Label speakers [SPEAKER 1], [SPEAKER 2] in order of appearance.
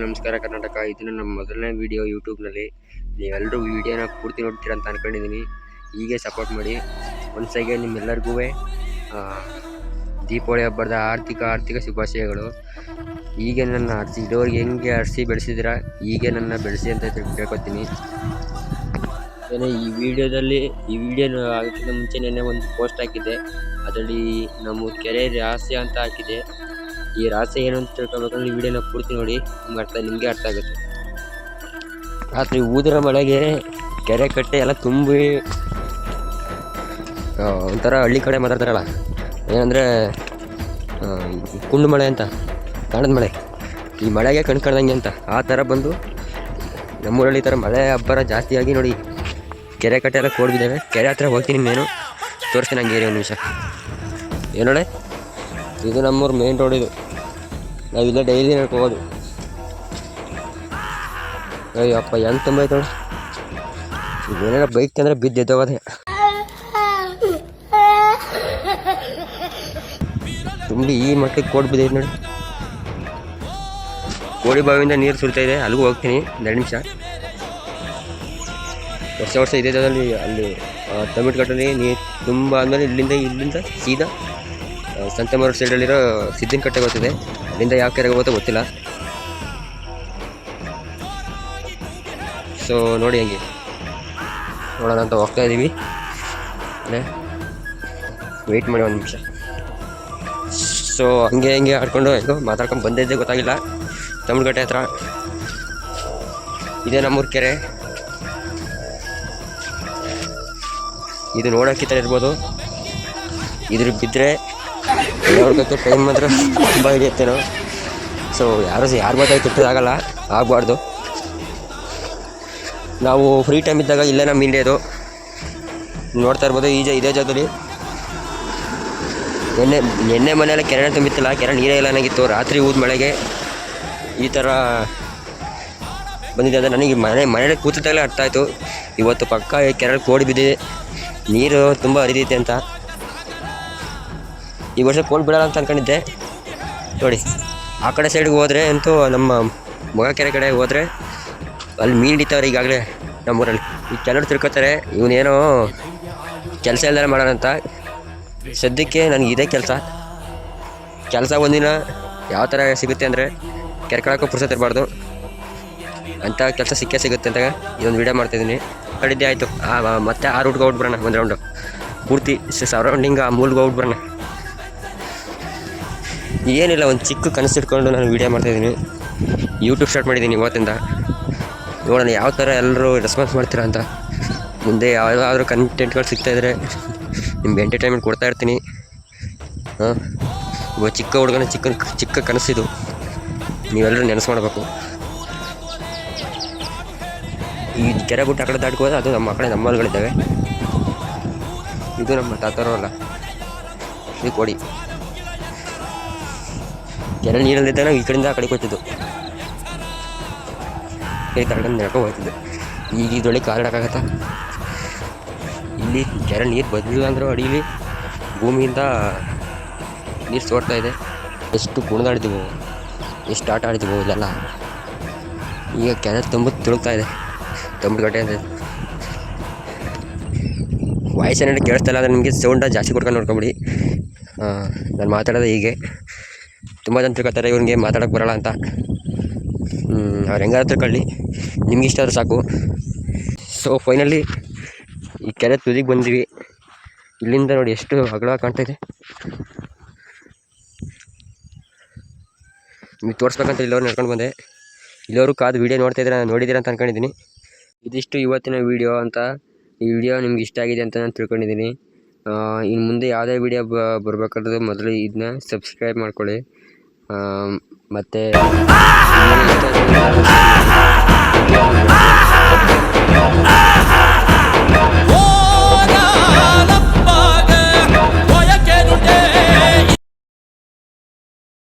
[SPEAKER 1] ನಮಸ್ಕಾರ ಕರ್ನಾಟಕ. ಇದು ನನ್ನ ಮೊದಲನೇ ವಿಡಿಯೋ ಯೂಟ್ಯೂಬ್ನಲ್ಲಿ. ನೀವೆಲ್ಲರೂ ವಿಡಿಯೋನ ಪೂರ್ತಿ ನೋಡ್ತೀರಾ ಅಂತ ಅಂದ್ಕೊಂಡಿದ್ದೀನಿ. ಹೀಗೆ ಸಪೋರ್ಟ್ ಮಾಡಿ. ಒಂದ್ಸಾಗೆ ನಿಮ್ಮೆಲ್ಲರಿಗೂ ದೀಪಾವಳಿ ಹಬ್ಬದ ಆರ್ಥಿಕ ಶುಭಾಶಯಗಳು. ಹೀಗೆ ನನ್ನ ಇದುವರೆಗೆ ಹೆಂಗೆ ಅರಸಿ ಬೆಳೆಸಿದ್ದೀರಾ, ಹೀಗೆ ನನ್ನ ಬೆಳೆಸಿ ಅಂತ ಕೇಳ್ಕೊತೀನಿ. ಈ ವಿಡಿಯೋನ ಆಗೋಕ್ಕಿಂತ ಮುಂಚೆ ನೆನ್ನೆ ಒಂದು ಪೋಸ್ಟ್ ಹಾಕಿದ್ದೆ. ಅದರಲ್ಲಿ ನಮ್ಮ ಕೆರೆ ರಹಸ್ಯ ಅಂತ ಹಾಕಿದೆ. ಈ ರಹಸ್ಯ ಏನು ಅಂತ ತಿಳ್ಕೊಬೇಕಂದ್ರೆ ಈ ವಿಡಿಯೋನ ಪೂರ್ತಿ ನೋಡಿ, ನಿಮಗೆ ಅರ್ಥ ಆಗುತ್ತೆ. ರಾತ್ರಿ ಊದಿನ ಮಳೆಗೆ ಕೆರೆ ಕಟ್ಟೆ ಎಲ್ಲ ತುಂಬಿ ಒಂಥರ ಹಳ್ಳಿ ಕಡೆ ಮಾತಾಡ್ತಾರಲ್ಲ, ಏನಂದರೆ ಕುಂಡು ಮಳೆ ಅಂತ, ಕಾಣದ ಮಳೆ, ಈ ಮಳೆಗೆ ಕಣ್ಕಂಡಂಗೆ ಅಂತ ಆ ಥರ ಬಂದು ನಮ್ಮೂರಲ್ಲಿ ಈ ಥರ ಮಳೆ ಅಬ್ಬರ ಜಾಸ್ತಿಯಾಗಿ ನೋಡಿ ಕೆರೆ ಕಟ್ಟೆ ಎಲ್ಲ ಕೋಡ್ಬಿದ್ದಾವೆ. ಕೆರೆ ಹತ್ರ ಹೋಗ್ತೀನಿ, ಇನ್ನೇನು ತೋರಿಸ್ತೀನಿ ಹಂಗೆ ಒಂದು ನಿಮಿಷ. ಏನೋಳೆ, ಇದು ನಮ್ಮೂರು ಮೇನ್ ರೋಡ್. ಇದು ನಾವಿಲ್ಲ ಡೈಲಿ ನಡ್ಕೋಬೋದು. ಅಯ್ಯಪ್ಪ ಹೆಂಗೆ ತುಂಬ ಐತೆ ನೋಡಿ. ಏನಾರ ಬೈಕ್ ತಂದರೆ ಬಿದ್ದು ಎದ್ದೋಗೋದೆ. ತುಂಬಿ ಈ ಮಟ್ಟಿಗೆ ಕೋಡ್ ಬಿದ್ದೈತೆ ನೋಡಿ. ಕೋಡಿ ಬಾವಿಯಿಂದ ನೀರು ಸುರಿತಾ ಇದೆ, ಅಲ್ಲಿಗೂ ಹೋಗ್ತೀನಿ 2 ನಿಮಿಷ. ವರ್ಷ ಇದೇ ಜಾಗದಲ್ಲಿ ಅಲ್ಲಿ ತಮಿಳ್ಕಟ್ಟಲ್ಲಿ ನೀರು ತುಂಬ ಆದಮೇಲೆ ಇಲ್ಲಿಂದ ಸೀದಾ ಸಂತೆಮೂರು ಸೈಡಲ್ಲಿರೋ ಸಿದ್ದಿನ ಕಟ್ಟೆ ಗೊತ್ತಿದೆ. ಅಲ್ಲಿಂದ ಯಾವ ಕೆರೆಗೆ ಹೋಗುತ್ತೋ ಗೊತ್ತಿಲ್ಲ. ಸೊ ನೋಡಿ ಹಂಗೆ ನೋಡೋಣ ಅಂತ ಹೋಗ್ತಾ ಇದ್ದೀವಿ. ವೆಯ್ಟ್ ಮಾಡಿ 1 ನಿಮಿಷ. ಸೊ ಹಂಗೆ ಆಡ್ಕೊಂಡು ಹೆಂಗೋ ಮಾತಾಡ್ಕೊಂಡು ಬಂದಿದ್ದೆ ಗೊತ್ತಾಗಿಲ್ಲ. ತಮಿಳ್ಕಟ್ಟೆ ಹತ್ರ ಇದೇ ನಮ್ಮೂರು ಕೆರೆ. ಇದು ನೋಡೋಕ್ಕೆ ಥರ ಇರ್ಬೋದು. ಇದ್ರ ಬಿದ್ದರೆ ನೋಡ್ಬೇಕು, ಟೈಮ್ ಮಾತ್ರ ತುಂಬ ಹಿಡಿಯುತ್ತೆ ನಾವು. ಸೊ ಯಾರು ಬೇಕಾಗಿ ತಿಟ್ಟೋದಾಗಲ್ಲ, ಆಗಬಾರ್ದು. ನಾವು ಫ್ರೀ ಟೈಮ್ ಇದ್ದಾಗ ಇಲ್ಲೇ ನಮ್ಮ ಇಂಡಿಯಾದು ನೋಡ್ತಾ ಇರ್ಬೋದು. ಇದೇ ಜಾಗದಲ್ಲಿ ನೆನ್ನೆ ಮನೆಯಲ್ಲ ಕೆರೆ ತುಂಬಿತ್ತಿಲ್ಲ, ಕೆರೆ ನೀರೇ ಇಲ್ಲ ನನಗಿತ್ತು. ರಾತ್ರಿ ಊದ ಮಳೆಗೆ ಈ ಥರ ಬಂದಿದೆ. ಅಂದರೆ ನನಗೆ ಮನೇಲಿ ಕೂತಿದ್ದಾಗಲೇ ಅರ್ಥ ಆಯಿತು, ಇವತ್ತು ಪಕ್ಕ ಕೆರೆ ಕೋಡಿ ಬಿದ್ದಿದೆ, ನೀರು ತುಂಬ ಹರಿದೈತೆ ಅಂತ. ಈ ವರ್ಷ ಕೋಡ್ ಬಿಡೋಲ್ಲ ಅಂತ ಅಂದ್ಕೊಂಡಿದ್ದೆ. ನೋಡಿ ಆ ಕಡೆ ಸೈಡ್ಗೆ ಹೋದರೆ ಅಂತೂ, ನಮ್ಮ ಕೆರೆ ಕಡೆ ಹೋದರೆ ಅಲ್ಲಿ ಮೀನು ಹಿಡಿತಾವ್ರೆ ಈಗಾಗಲೇ ನಮ್ಮೂರಲ್ಲಿ. ಈಗ ಕೆಲವರು ತಿಳ್ಕೊತಾರೆ ಇವನೇನೋ ಕೆಲಸ ಇಲ್ದಾರೆ ಮಾಡೋಣ ಅಂತ. ಸದ್ಯಕ್ಕೆ ನನಗೆ ಇದೇ ಕೆಲಸ ಒಂದಿನ ಯಾವ ಥರ ಸಿಗುತ್ತೆ ಅಂದರೆ ಕೆರೆ ಕಳಕ್ಕೂ ಪುರ್ಸೊತ್ತು ಇರಬಾರ್ದು ಅಂಥ ಕೆಲಸ ಸಿಗುತ್ತೆ ಅಂತ ಇದೊಂದು ವೀಡಿಯೋ ಮಾಡ್ತಾಯಿದ್ದೀನಿ. ಕಡಿದ್ದೆ ಆಯಿತು. ಮತ್ತೆ ಆ ರೂಟ್ಗೆ ಹೋಗ್ಬಿಡೋಣ, ಒಂದು ರೌಂಡು ಪೂರ್ತಿ ಸರೌಂಡಿಂಗ್ ಆ ಮೂಲ್ಗೆ ಹೋಗ್ಬಿಡೋಣ. ಏನಿಲ್ಲ, ಒಂದು ಚಿಕ್ಕ ಕನಸಿಟ್ಕೊಂಡು ನಾನು ವೀಡಿಯೋ ಮಾಡ್ತಾಯಿದ್ದೀನಿ. ಯೂಟ್ಯೂಬ್ ಸ್ಟಾರ್ಟ್ ಮಾಡಿದ್ದೀನಿ ಇವತ್ತಿಂದ. ನೋಡೋಣ ಯಾವ ಥರ ಎಲ್ಲರೂ ರೆಸ್ಪಾನ್ಸ್ ಮಾಡ್ತೀರಾ ಅಂತ. ಮುಂದೆ ಯಾವುದಾದ್ರೂ ಕಂಟೆಂಟ್ಗಳು ಸಿಗ್ತಾಯಿದ್ರೆ ನಿಮ್ಗೆ ಎಂಟರ್ಟೈನ್ಮೆಂಟ್ ಕೊಡ್ತಾ ಇರ್ತೀನಿ. ಇವಾಗ ಚಿಕ್ಕ ಹುಡುಗನ ಚಿಕ್ಕ ಕನಸಿದು, ನೀವೆಲ್ಲರೂ ನೆನೆಸು ಮಾಡಬೇಕು. ಈ ಕೆರೆ ಬಿಟ್ಟು ಆ ಕಡೆ ದಾಟ್ಕೋದ್ರೆ ಅದು ನಮ್ಮ ಕಡೆ ನಮ್ಮಗಳಿದ್ದಾವೆ. ಇದು ನಮ್ಮ ತಾತರು ಅಲ್ಲ, ಇದು ಕೊಡಿ. ಕೆರೆ ನೀರಲ್ಲಿದ್ದಾಗ ನಾವು ಈ ಕಡೆಯಿಂದ ಆ ಕಡೆಗೆ ಹೋಗ್ತಿದ್ದು, ಈ ಕಡೆಯಿಂದ ನಡ್ಕೊಂಡು ಹೋಗ್ತಿದ್ದು. ಈಗ ಇದರೊಳಗೆ ಕಾಲಿಡೋಕ್ಕಾಗತ್ತಾ? ಇಲ್ಲಿ ಕೆರೆ ನೀರು ಬದಲಿಲ್ಲ ಅಂದರೂ ಅಡಿಲಿ ಭೂಮಿಯಿಂದ ನೀರು ಸೋಡ್ತಾ ಇದೆ. ಎಷ್ಟು ಕುಣಿದಾಡ್ತೀವೋ, ಎಷ್ಟು ಆಟ ಆಡ್ತೀವೋ ಇಲ್ಲೆಲ್ಲ. ಈಗ ಕೆರೆ ತುಂಬ ತುಳುಕ್ತಾ ಇದೆ. ತಮಿಳ್ಕಟ್ಟೆ ಅಂತ ವಾಯ್ಸ್ ಏನಾದ್ರು ಕೇಳಿಸ್ತಾ ಇಲ್ಲ ಅಂದರೆ ನಿಮಗೆ ಸೌಂಡ ಜಾಸ್ತಿ ಕೊಡ್ಕೊಂಡು ನೋಡ್ಕೊಬಿಡಿ. ನಾನು ಮಾತಾಡೋದು ಹೀಗೆ. ತುಂಬ ಜನ ತಿಳ್ಕೊತಾರೆ ಇವ್ರಿಗೆ ಮಾತಾಡೋಕ್ಕೆ ಬರೋಲ್ಲ ಅಂತ. ಅವ್ರು ಹೆಂಗಾರು ತಿಳ್ಕೊಳ್ಳಿ, ನಿಮ್ಗೆ ಇಷ್ಟ ಆದರೂ ಸಾಕು. ಸೊ ಫೈನಲಿ ಈ ಕೆರೆ ತುದಿಗೆ ಬಂದಿವಿ. ಇಲ್ಲಿಂದ ನೋಡಿ ಎಷ್ಟು ಅಗಲ ಕಾಣ್ತಾಯಿದೆ. ನಿಮಗೆ ತೋರಿಸ್ಬೇಕಂತ ಇಲ್ಲವ್ರು ನಡ್ಕೊಂಡು ಬಂದೆ. ಇಲ್ಲವರು ಕಾದು ವೀಡಿಯೋ ನೋಡಿದ್ದೀರಾ ಅಂತ ಅಂದ್ಕೊಂಡಿದ್ದೀನಿ. ಇದಿಷ್ಟು ಇವತ್ತಿನ ವೀಡಿಯೋ ಅಂತ. ಈ ವಿಡಿಯೋ ನಿಮ್ಗೆ ಇಷ್ಟ ಆಗಿದೆ ಅಂತ ನಾನು ತಿಳ್ಕೊಂಡಿದ್ದೀನಿ. ಇನ್ನು ಮುಂದೆ ಯಾವುದೇ ವೀಡಿಯೋ ಬರಬೇಕಾದ್ರೆ ಮೊದಲು ಇದನ್ನ ಸಬ್ಸ್ಕ್ರೈಬ್ ಮಾಡ್ಕೊಳ್ಳಿ. ಮತ್ತು